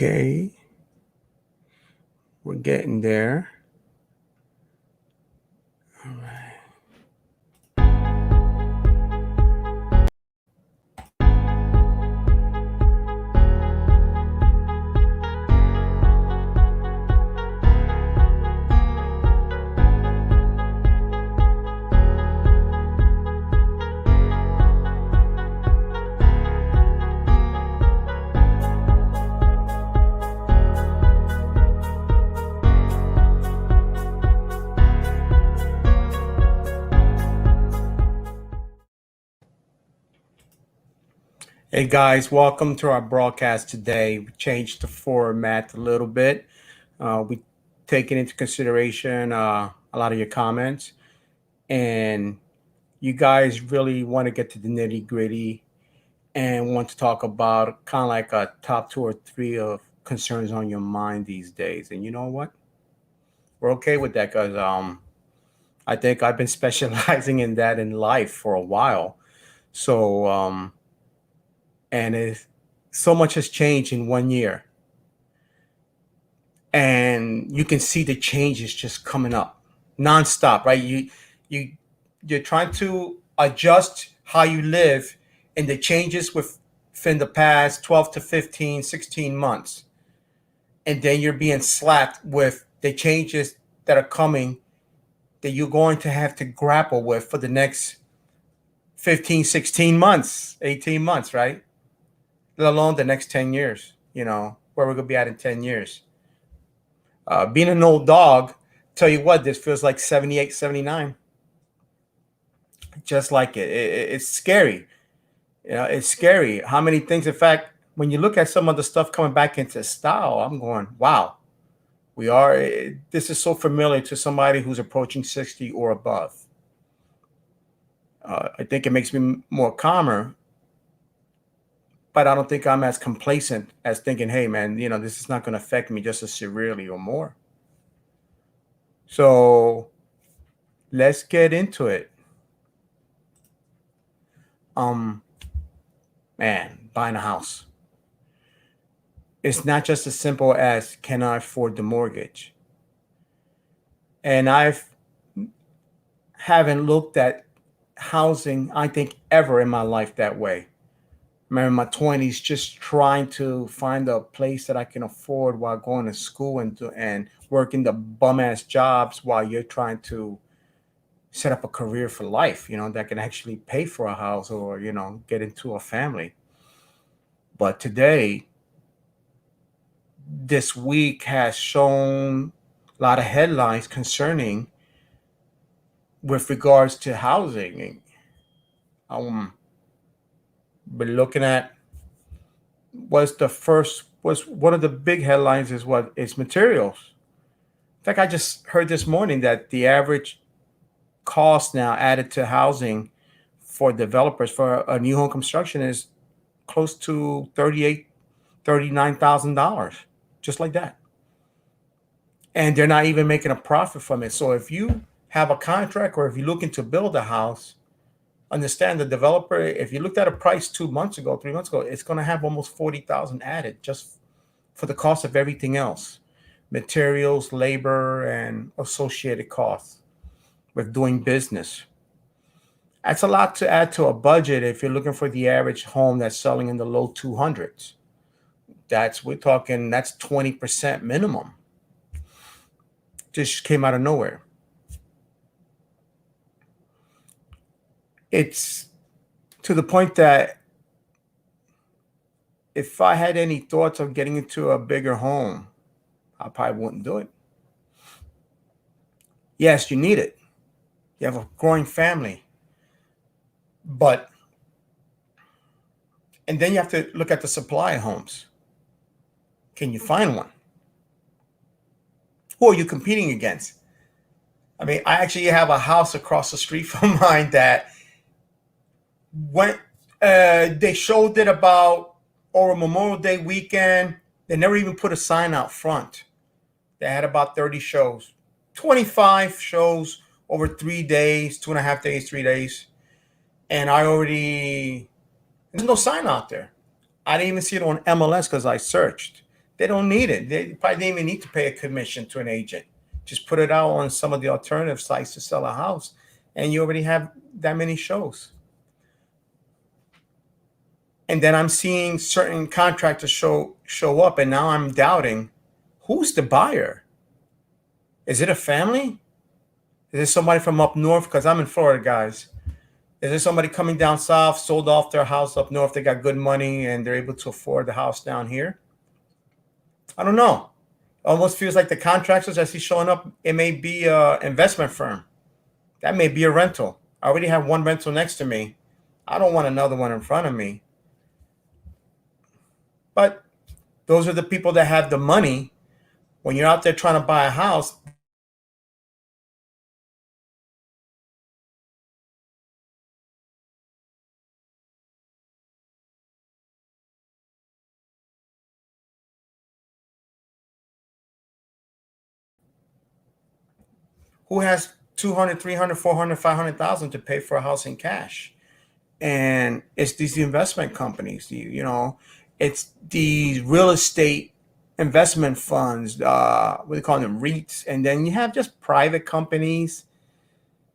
Okay, we're getting there. All right. Hey guys, welcome to our broadcast today. We changed the format a little bit. We taken into consideration a lot of your comments, and you guys really want to get to the nitty gritty and want to talk about kind of like a top two or three of concerns on your mind these days. And you know what? We're okay with that because I think I've been specializing in that in life for a while. So and it, so much has changed in 1 year, and you can see the changes just coming up nonstop, right? You you're trying to adjust how you live, and the changes within the past 12 to 15, 16 months, and then you're being slapped with the changes that are coming that you're going to have to grapple with for the next 15, 16 months, 18 months, right? Let alone the next 10 years, where we're going to be at in 10 years. Being an old dog, tell you what, this feels like 78, 79. Just like it's scary. It's scary. How many things, in fact, when you look at some of the stuff coming back into style, I'm going, wow, this is so familiar to somebody who's approaching 60 or above. I think it makes me more calmer, but I don't think I'm as complacent as thinking, hey, man, this is not going to affect me just as severely or more. So let's get into it. Man, buying a house. It's not just as simple as can I afford the mortgage? And haven't looked at housing, I think, ever in my life that way. Remember in my 20s, just trying to find a place that I can afford while going to school and working the bum ass jobs while you're trying to set up a career for life, that can actually pay for a house or, get into a family. But today, this week has shown a lot of headlines concerning with regards to housing. Been looking at was one of the big headlines is what is materials. In fact, I just heard this morning that the average cost now added to housing for developers for a new home construction is close to $39,000, just like that. And they're not even making a profit from it. So if you have a contract or if you're looking to build a house, understand the developer, if you looked at a price 2 months ago, 3 months ago, it's going to have almost 40,000 added just for the cost of everything else, materials, labor, and associated costs with doing business. That's a lot to add to a budget if you're looking for the average home that's selling in the low 200s. That's 20% minimum. Just came out of nowhere. It's to the point that if I had any thoughts of getting into a bigger home, I probably wouldn't do it. Yes, you need it. You have a growing family. And then you have to look at the supply of homes. Can you find one? Who are you competing against? I mean, I actually have a house across the street from mine that they showed it about over Memorial Day weekend. They never even put a sign out front. They had about 30 shows, 25 shows over 3 days, 2.5 days, 3 days. And there's no sign out there. I didn't even see it on MLS because I searched. They don't need it. They probably didn't even need to pay a commission to an agent. Just put it out on some of the alternative sites to sell a house, and you already have that many shows. And then I'm seeing certain contractors show up, and now I'm doubting, who's the buyer? Is it a family? Is it somebody from up north? Because I'm in Florida, guys. Is there somebody coming down south, sold off their house up north? They got good money and they're able to afford the house down here. I don't know. Almost feels like the contractors I see showing up, it may be an investment firm. That may be a rental. I already have one rental next to me. I don't want another one in front of me. But those are the people that have the money. When you're out there trying to buy a house, who has 200, 300, 400, 500,000 to pay for a house in cash? And it's these investment companies, it's these real estate investment funds, what do you call them, REITs. And then you have just private companies.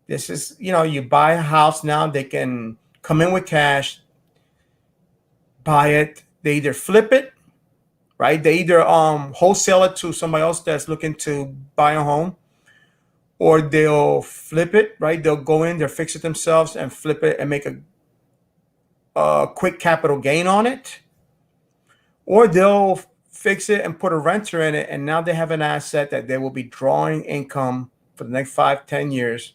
This is, you buy a house now, they can come in with cash, buy it. They either flip it, right? They either wholesale it to somebody else that's looking to buy a home, or they'll flip it, right? They'll go in, they'll fix it themselves and flip it and make a quick capital gain on it. Or they'll fix it and put a renter in it, and now they have an asset that they will be drawing income for the next 5-10 years.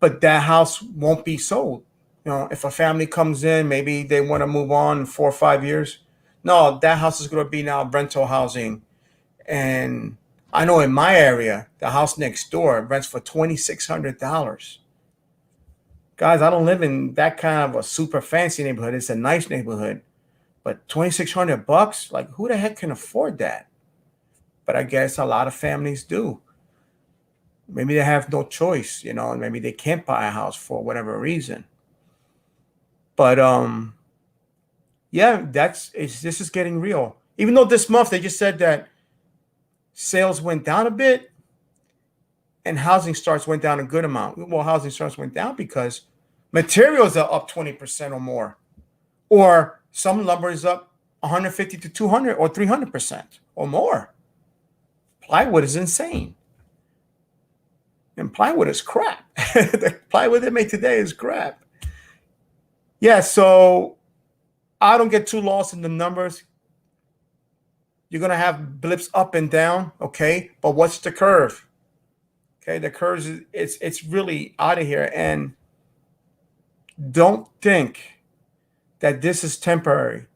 But that house won't be sold. If a family comes in, maybe they want to move on in 4 or 5 years. No, that house is going to be now rental housing. And I know in my area, the house next door rents for $2,600. Guys, I don't live in that kind of a super fancy neighborhood. It's a nice neighborhood. But $2,600, like, who the heck can afford that? But I guess a lot of families do. Maybe they have no choice, and maybe they can't buy a house for whatever reason. But yeah, this is getting real. Even though this month they just said that sales went down a bit and housing starts went down a good amount. Well, housing starts went down because materials are up 20% or more, or some lumber is up 150 to 200 or 300% or more. Plywood is insane. And plywood is crap. The plywood they make today is crap. Yeah, so I don't get too lost in the numbers. You're going to have blips up and down, okay? But what's the curve? Okay, the curve it's really out of here. And don't think that this is temporary.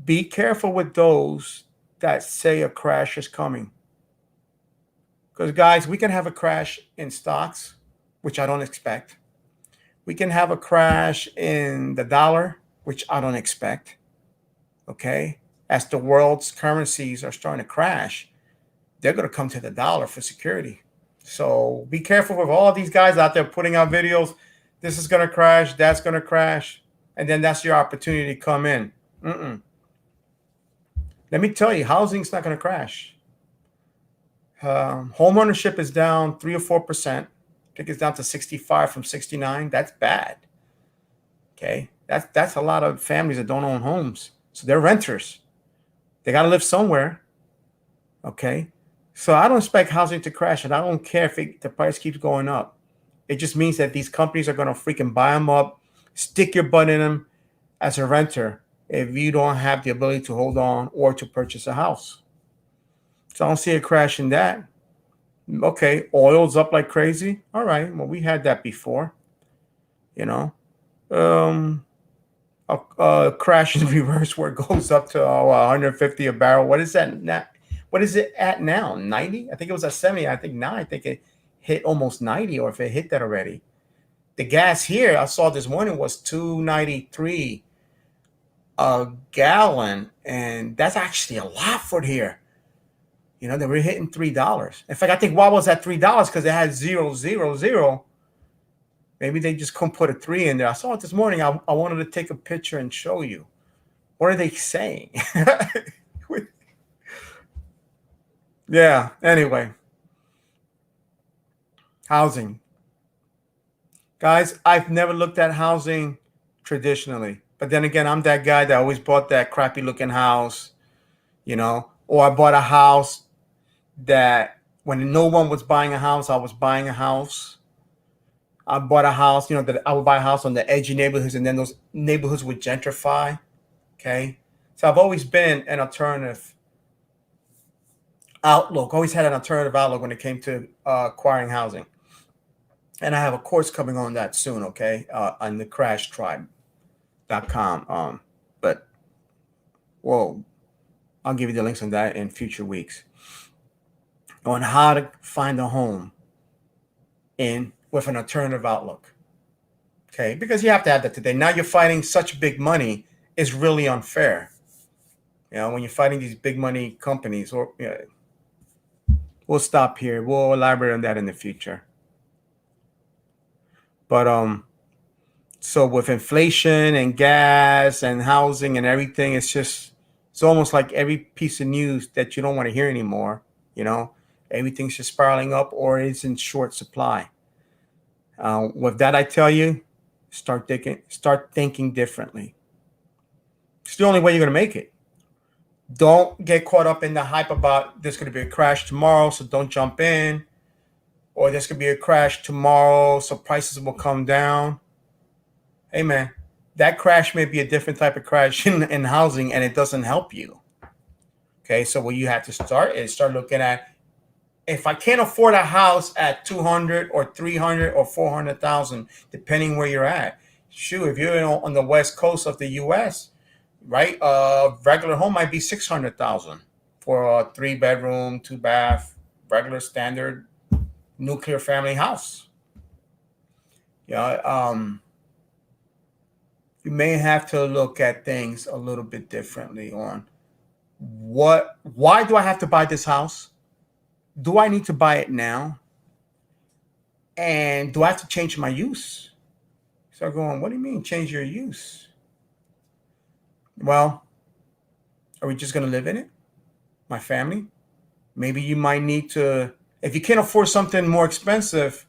Be careful with those that say a crash is coming. Because, guys, we can have a crash in stocks, which I don't expect. We can have a crash in the dollar, which I don't expect. Okay? As the world's currencies are starting to crash, they're going to come to the dollar for security. So be careful with all these guys out there putting out videos. This is going to crash. That's going to crash. And then that's your opportunity to come in. Let me tell you, housing's not going to crash. Home ownership is down 3 or 4%. I think it's down to 65 from 69. That's bad. Okay, that's a lot of families that don't own homes, so they're renters. They got to live somewhere. Okay, so I don't expect housing to crash, and I don't care if the price keeps going up. It just means that these companies are going to freaking buy them up, stick your butt in them as a renter if you don't have the ability to hold on or to purchase a house. So I don't see a crash in that. Okay, oil's up like crazy. All right, well, we had that before. A crash in reverse where it goes up to 150 a barrel. What is that now? What is it at now? 90? I think it was at 70. I think it hit almost 90, or if it hit that already. The gas here, I saw this morning, was $2.93 a gallon, and that's actually a lot for here. They were hitting $3. In fact, I think Wawa's at $3 because it had 000. Maybe they just couldn't put a 3 in there. I saw it this morning. I wanted to take a picture and show you. What are they saying? Yeah. Anyway, housing. Guys, I've never looked at housing traditionally. But then again, I'm that guy that always bought that crappy looking house, or I bought a house that when no one was buying a house, I was buying a house. I bought a house, that I would buy a house on the edgy neighborhoods, and then those neighborhoods would gentrify. Okay. So I've always been an alternative outlook, always had an alternative outlook when it came to acquiring housing. And I have a course coming on that soon, okay, on the crashtribe.com. But, well, I'll give you the links on that in future weeks on how to find a home in with an alternative outlook. Okay, because you have to have that today. Now you're fighting such big money is really unfair. When you're fighting these big money companies, or we'll stop here. We'll elaborate on that in the future. But so with inflation and gas and housing and everything, it's almost like every piece of news that you don't want to hear anymore. Everything's just spiraling up or it's in short supply. With that, I tell you, start thinking differently. It's the only way you're going to make it. Don't get caught up in the hype about there's going to be a crash tomorrow, so don't jump in. Or there's going to be a crash tomorrow, so prices will come down. Hey, man, that crash may be a different type of crash in housing, and it doesn't help you. Okay, so what you have to start looking at, if I can't afford a house at 200 or 300 or 400,000, depending where you're at. Shoot, if you're on the west coast of the U.S., right, a regular home might be 600,000 for a 3-bedroom, 2-bath, regular standard nuclear family house. You may have to look at things a little bit differently on why do I have to buy this house? Do I need to buy it now? And do I have to change my use? So going, what do you mean change your use? Well, are we just going to live in it? My family? Maybe you might need to, if you can't afford something more expensive,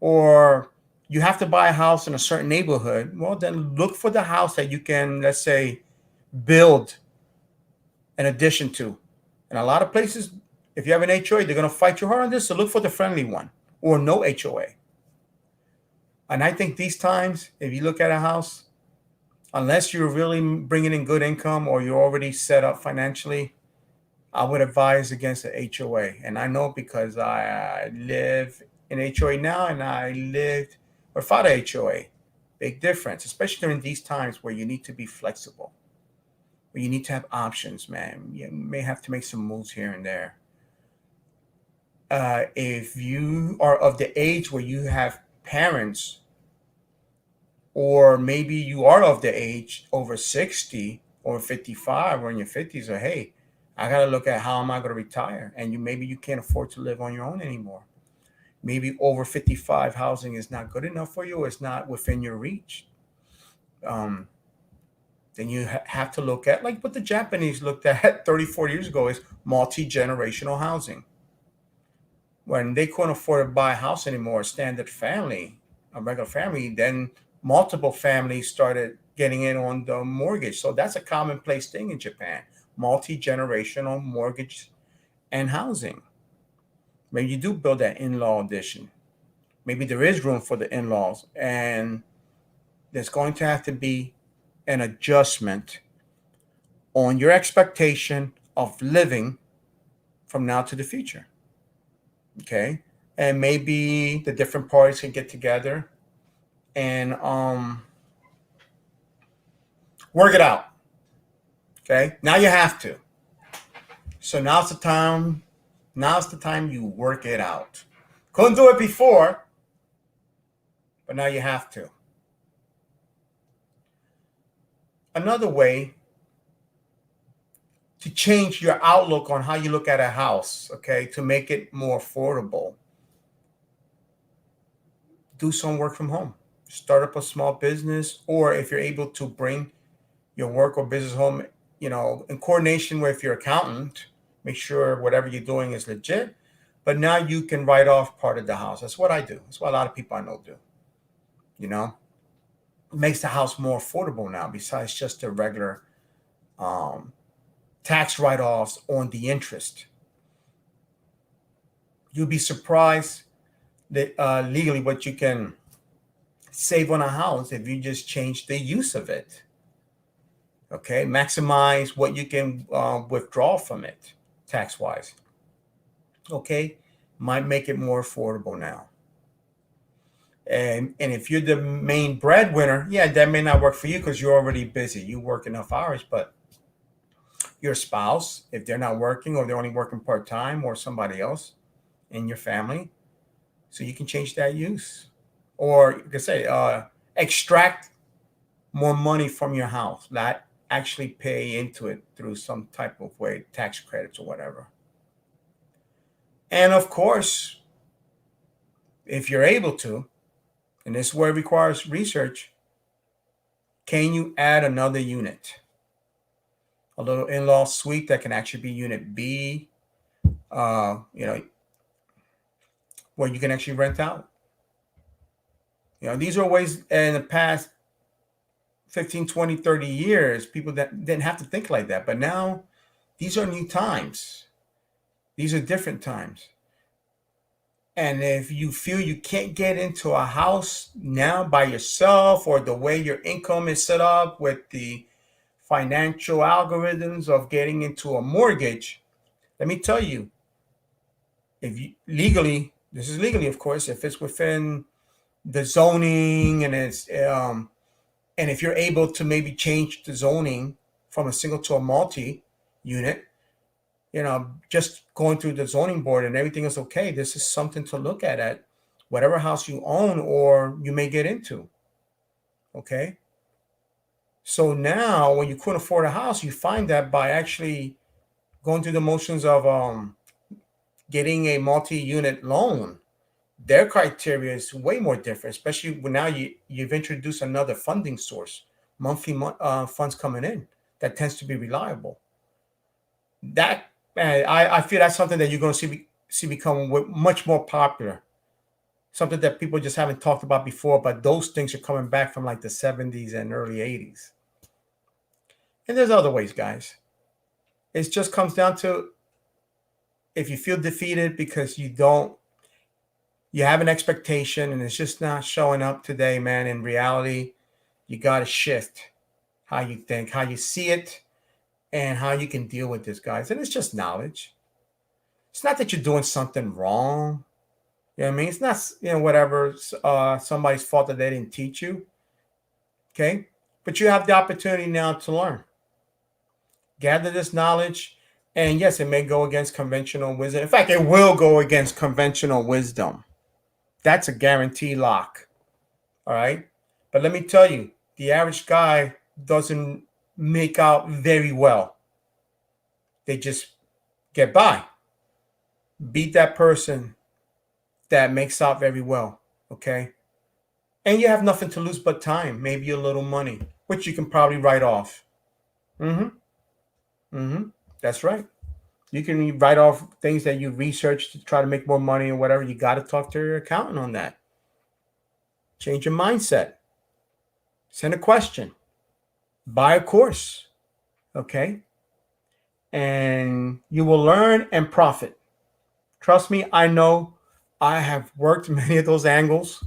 or you have to buy a house in a certain neighborhood, well, then look for the house that you can, let's say, build an addition to. And a lot of places, if you have an HOA, they're going to fight you hard on this. So look for the friendly one or no HOA. And I think these times, if you look at a house, unless you're really bringing in good income or you're already set up financially, I would advise against the HOA. And I know because I live in HOA now and I lived without a HOA. Big difference, especially during these times where you need to be flexible, where you need to have options, man. You may have to make some moves here and there. If you are of the age where you have parents, or maybe you are of the age over 60 or 55 or in your 50s, or hey, I got to look at how am I going to retire? And maybe you can't afford to live on your own anymore. Maybe over 55 housing is not good enough for you. It's not within your reach. Then you have to look at, like what the Japanese looked at 34 years ago, is multi-generational housing. When they couldn't afford to buy a house anymore, a standard family, a regular family, then multiple families started getting in on the mortgage. So that's a commonplace thing in Japan, multi-generational mortgage and housing. Maybe you do build that in-law addition. Maybe there is room for the in-laws, and there's going to have to be an adjustment on your expectation of living from now to the future. Okay. And maybe the different parties can get together and work it out. Okay. Now you have to. So now's the time. Now's the time you work it out. Couldn't do it before, but now you have to. Another way to change your outlook on how you look at a house, okay, to make it more affordable, do some work from home. Start up a small business, or if you're able to bring your work or business home, in coordination with your accountant, make sure whatever you're doing is legit. But now you can write off part of the house. That's what I do. That's what a lot of people I know do. You know, it makes the house more affordable now. Besides just the regular um, tax write-offs on the interest, you'll be surprised that legally what you can save on a house if you just change the use of it. Okay, maximize what you can withdraw from it tax wise. Okay, might make it more affordable now. And if you're the main breadwinner, yeah, that may not work for you because you're already busy. You work enough hours, but your spouse, if they're not working or they're only working part time, or somebody else in your family, so you can change that use, or you can say extract more money from your house, not actually pay into it through some type of way, tax credits or whatever. And of course, if you're able to, and this is where it requires research, can you add another unit? A little in-law suite that can actually be unit B, you know, where you can actually rent out. You know, these are ways in the past 15, 20, 30 years, people that didn't have to think like that. But now these are new times. These are different times. And if you feel you can't get into a house now by yourself, or the way your income is set up with the financial algorithms of getting into a mortgage, let me tell you, if you legally, this is legally, of course, if it's within the zoning and it's and if you're able to maybe change the zoning from a single to a multi unit, you know, just going through the zoning board and everything is okay, this is something to look at whatever house you own or you may get into. Okay. So now when you couldn't afford a house, you find that by actually going through the motions of getting a multi-unit loan, their criteria is way more different, especially when now you've introduced another funding source, monthly funds coming in that tends to be reliable. That, I feel that's something that you're going to see become much more popular. Something that people just haven't talked about before, but those things are coming back from like the 70s and early 80s. And there's other ways, guys. It just comes down to, if you feel defeated because you have an expectation and it's just not showing up today, man, in reality, you got to shift how you think, how you see it, and how you can deal with this, guys. And it's just knowledge. It's not that you're doing something wrong. You know what I mean? It's not, whatever, somebody's fault that they didn't teach you. Okay? But you have the opportunity now to learn. Gather this knowledge. And yes, it may go against conventional wisdom. In fact, it will go against conventional wisdom. That's a guaranteed lock. All right? But let me tell you, the average guy doesn't make out very well. They just get by. Beat that person that makes out very well. Okay? And you have nothing to lose but time, maybe a little money, which you can probably write off. That's right. You can write off things that you researched to try to make more money or whatever. You got to talk to your accountant on that. Change your mindset. Send a question. Buy a course. Okay? And you will learn and profit. Trust me, I know. I have worked many of those angles.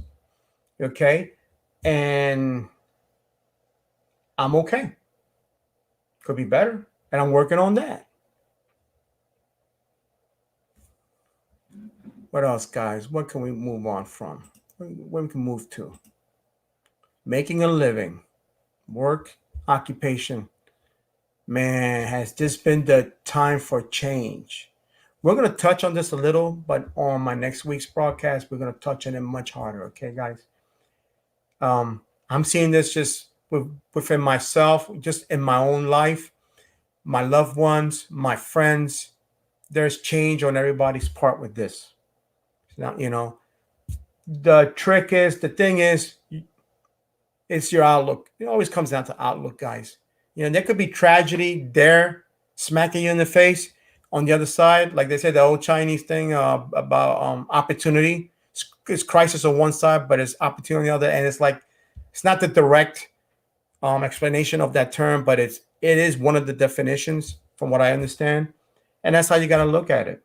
Okay? And I'm okay. Could be better. And I'm working on that. What else, guys? What can we move on from? Where we can move to? Making a living. Work, occupation. Man, has this been the time for change? We're going to touch on this a little, but on my next week's broadcast, we're going to touch on it much harder. Okay, guys? I'm seeing this just within myself, just in my own life, my loved ones, my friends. There's change on everybody's part with this. Now, the thing is, it's your outlook. It always comes down to outlook, guys. There could be tragedy there smacking you in the face, On the other side, like they said, the old Chinese thing about opportunity. It's crisis on one side, but it's opportunity on the other. And it's like it's not the direct explanation of that term, but it is one of the definitions from what I understand, and that's how you got to look at it.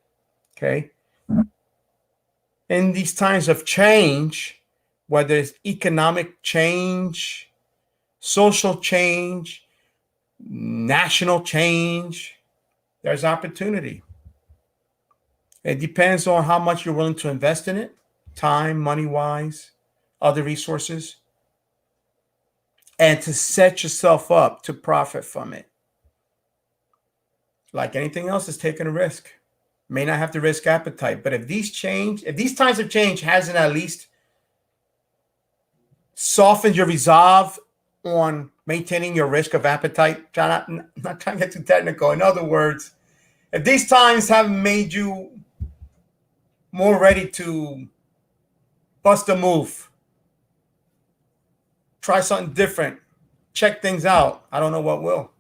Okay, in these times of change, whether it's economic change, social change, national change, there's opportunity. It depends on how much you're willing to invest in it, time, money wise, other resources, and to set yourself up to profit from it. Like anything else, is taking a risk. May not have the risk appetite, but if these times of change hasn't at least softened your resolve on maintaining your risk of appetite, not trying to get too technical. In other words, if these times haven't made you more ready to bust a move, try something different, check things out, I don't know what will.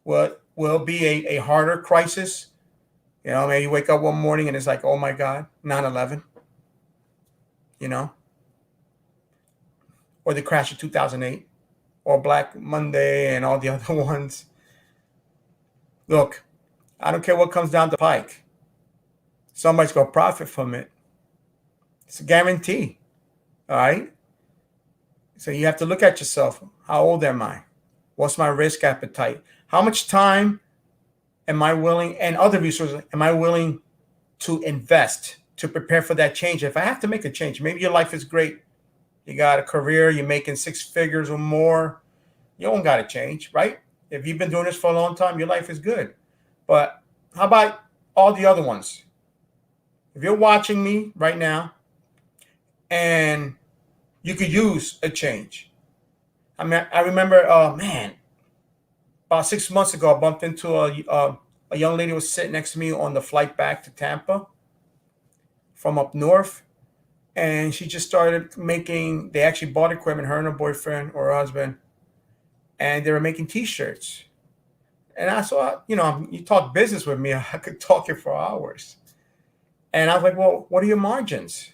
What will be a harder crisis? You know, maybe you wake up one morning and it's like, oh my God, 9/11, you know, or the crash of 2008, or Black Monday and all the other ones. Look, I don't care what comes down the pike. Somebody's going to profit from it. It's a guarantee. All right. So you have to look at yourself. How old am I? What's my risk appetite? How much time am I willing, and other resources, am I willing to invest to prepare for that change? If I have to make a change, maybe your life is great. You got a career, you're making six figures or more. You don't got to change, right? If you've been doing this for a long time, your life is good. But how about all the other ones? If you're watching me right now and you could use a change. I mean, I remember, about 6 months ago, I bumped into a young lady who was sitting next to me on the flight back to Tampa from up north. And she just started making, they actually bought equipment, her and her boyfriend or her husband, and they were making T-shirts. And I saw, you talk business with me, I could talk it for hours. And I was like, well, what are your margins?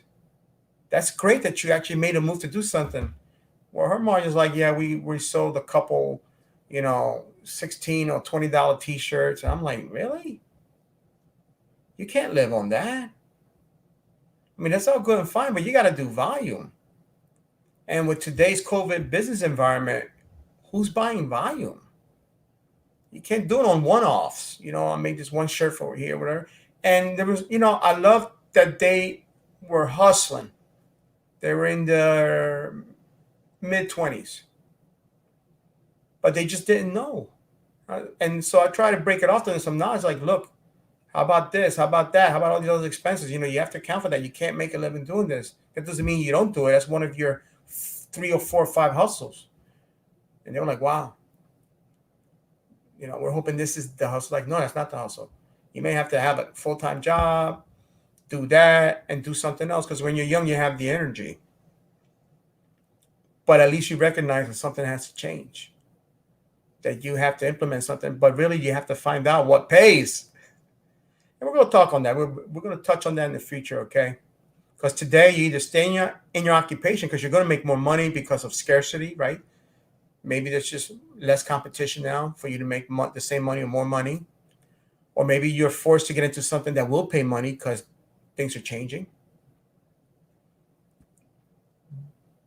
That's great that you actually made a move to do something. Well, her margin's like, yeah, we sold a couple, $16 or $20 T-shirts. And I'm like, really? You can't live on that. I mean, that's all good and fine, but you got to do volume. And with today's COVID business environment, who's buying volume? You can't do it on one-offs. I made this one shirt for here, whatever. And there was, I love that they were hustling. They were in their mid-20s, but they just didn't know. And so I try to break it off to them some knowledge. Like, look, how about this? How about that? How about all these other expenses? You have to account for that. You can't make a living doing this. That doesn't mean you don't do it. That's one of your 3 or 4 or 5 hustles. And they were like, wow. We're hoping this is the hustle. Like, no, that's not the hustle. You may have to have a full-time job, do that, and do something else. Because when you're young, you have the energy. But at least you recognize that something has to change, that you have to implement something. But really, you have to find out what pays. And we're going to talk on that. We're going to touch on that in the future, okay? Because today, you either stay in your occupation because you're going to make more money because of scarcity, right? Maybe there's just less competition now for you to make the same money or more money. Or maybe you're forced to get into something that will pay money because things are changing.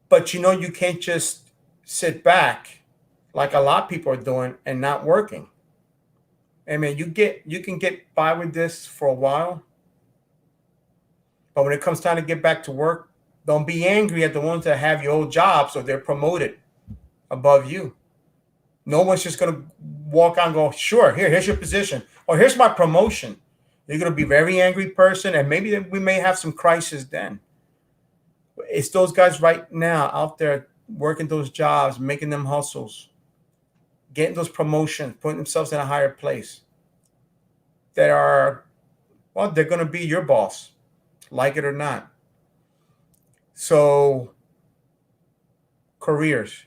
But you can't just sit back like a lot of people are doing and not working. I mean, you can get by with this for a while. But when it comes time to get back to work, don't be angry at the ones that have your old jobs or they're promoted above you. No one's just going to walk out and go, sure, here's your position. Or here's my promotion. You're going to be a very angry person, and maybe we may have some crisis then. It's those guys right now out there working those jobs, making them hustles, getting those promotions, putting themselves in a higher place, that are, well, they're going to be your boss, like it or not. So careers,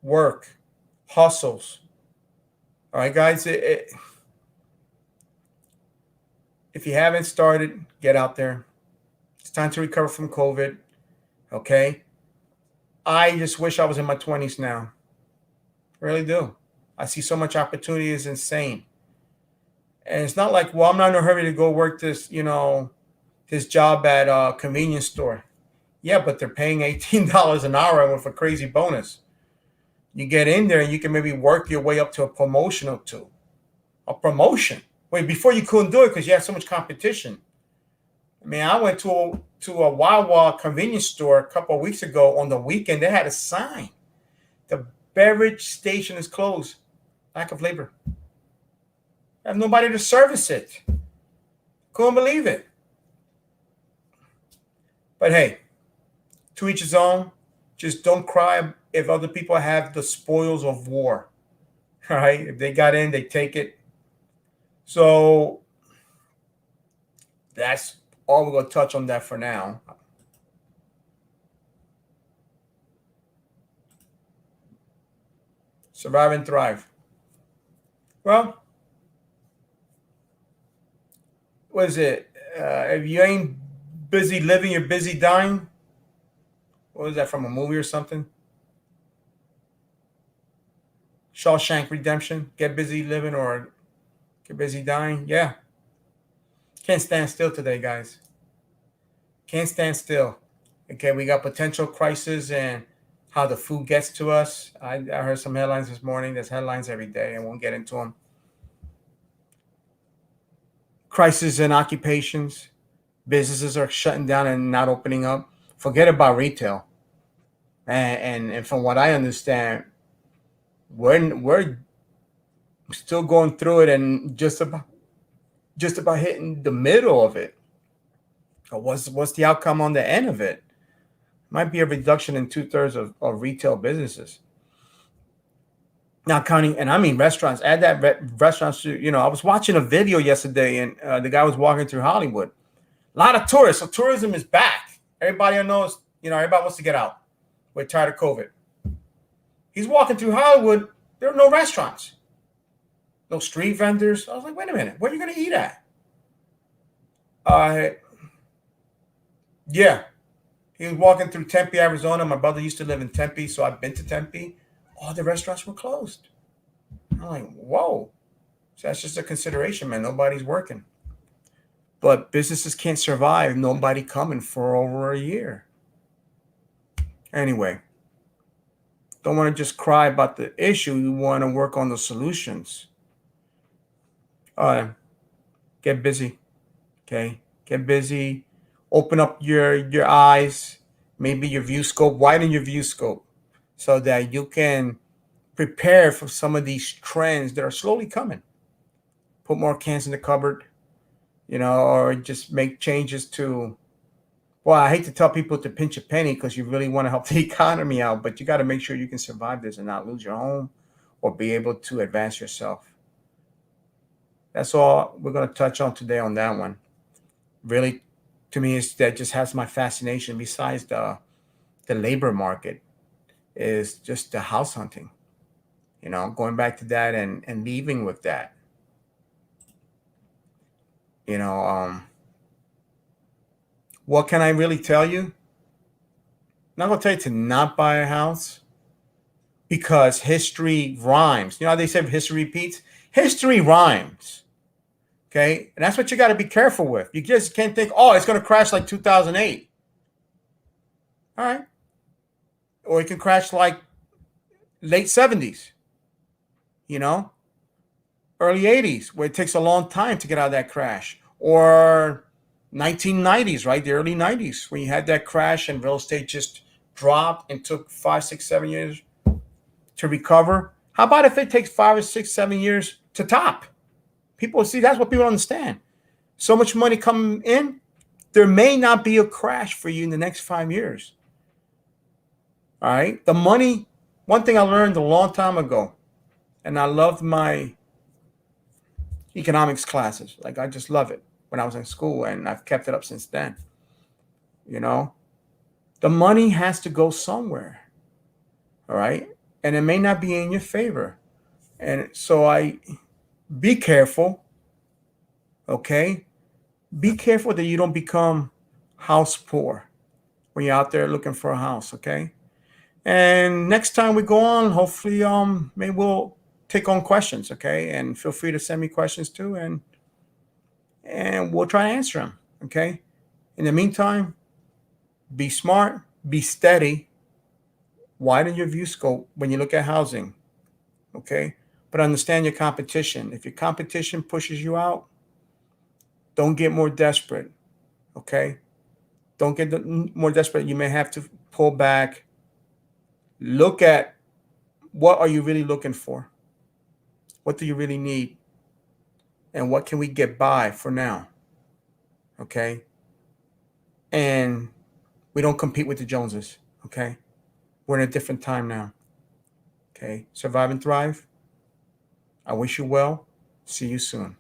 work, hustles. All right, guys, If you haven't started, get out there. It's time to recover from COVID. Okay. I just wish I was in my 20s now. I really do. I see so much opportunity. It's insane. And it's not like, well, I'm not in a hurry to go work this job at a convenience store. Yeah, but they're paying $18 an hour with a crazy bonus. You get in there and you can maybe work your way up to a promotion or two. A promotion. Wait, before you couldn't do it because you had so much competition. I mean, I went to a Wawa convenience store a couple of weeks ago on the weekend. They had a sign. The beverage station is closed. Lack of labor. I have nobody to service it. Couldn't believe it. But hey, to each his own. Just don't cry if other people have the spoils of war. All right? If they got in, they take it. So that's all we're going to touch on that for now. Survive and thrive. Well, what is it? If you ain't busy living, you're busy dying. What was that from a movie or something? Shawshank Redemption. Get busy living or get busy dying. Yeah. Can't stand still today, guys. Can't stand still. Okay, we got potential crisis and how the food gets to us. I heard some headlines this morning. There's headlines every day. I won't get into them. Crisis in occupations. Businesses are shutting down and not opening up. Forget about retail. And from what I understand, we're still going through it and just about hitting the middle of it. What's the outcome on the end of it? Might be a reduction in 2/3 of retail businesses. Not counting, and I mean restaurants. Add that restaurants to, I was watching a video yesterday and the guy was walking through Hollywood. A lot of tourists. So tourism is back. Everybody knows, everybody wants to get out. We're tired of COVID. He's walking through Hollywood. There are no restaurants. No street vendors. I was like, wait a minute. Where are you going to eat at? Yeah. He was walking through Tempe, Arizona. My brother used to live in Tempe, so I've been to Tempe. All the restaurants were closed. I'm like, whoa. So that's just a consideration, man. Nobody's working. But businesses can't survive. Nobody coming for over a year. Anyway, don't want to just cry about the issue. You want to work on the solutions. Get busy. Okay? Get busy. Open up your eyes. Maybe your view scope. Widen your view scope so that you can prepare for some of these trends that are slowly coming. Put more cans in the cupboard, or just make changes to, well, I hate to tell people to pinch a penny because you really want to help the economy out, but you got to make sure you can survive this and not lose your home or be able to advance yourself. That's all we're going to touch on today on that one. Really, to me, that just has my fascination besides the labor market is just the house hunting. Going back to that and leaving with that. What can I really tell you? I'm not going to tell you to not buy a house because history rhymes. You know how they say history repeats? History rhymes. Okay? And that's what you got to be careful with. You just can't think, oh, it's going to crash like 2008. All right. Or it can crash like late 70s. Early 80s, where it takes a long time to get out of that crash. Or 1990s, right? The early 90s, when you had that crash and real estate just dropped and took 5, 6, 7 years to recover. How about if it takes 5 or 6, 7 years to top? People see, that's what people understand. So much money coming in, there may not be a crash for you in the next 5 years. All right? The money, one thing I learned a long time ago, and I loved my economics classes. Like, I just love it when I was in school, and I've kept it up since then. The money has to go somewhere. All right? And it may not be in your favor. And so be careful. Okay? Be careful that you don't become house poor when you're out there looking for a house, okay? And next time we go on, hopefully, maybe we'll take on questions, okay? And feel free to send me questions too, and we'll try to answer them, okay? In the meantime, be smart, be steady, widen your view scope when you look at housing, okay? But understand your competition. If your competition pushes you out, don't get more desperate, okay? Don't get more desperate. You may have to pull back. Look at what are you really looking for? What do you really need? And what can we get by for now? Okay? And we don't compete with the Joneses, okay? We're in a different time now. Okay? Survive and thrive. I wish you well. See you soon.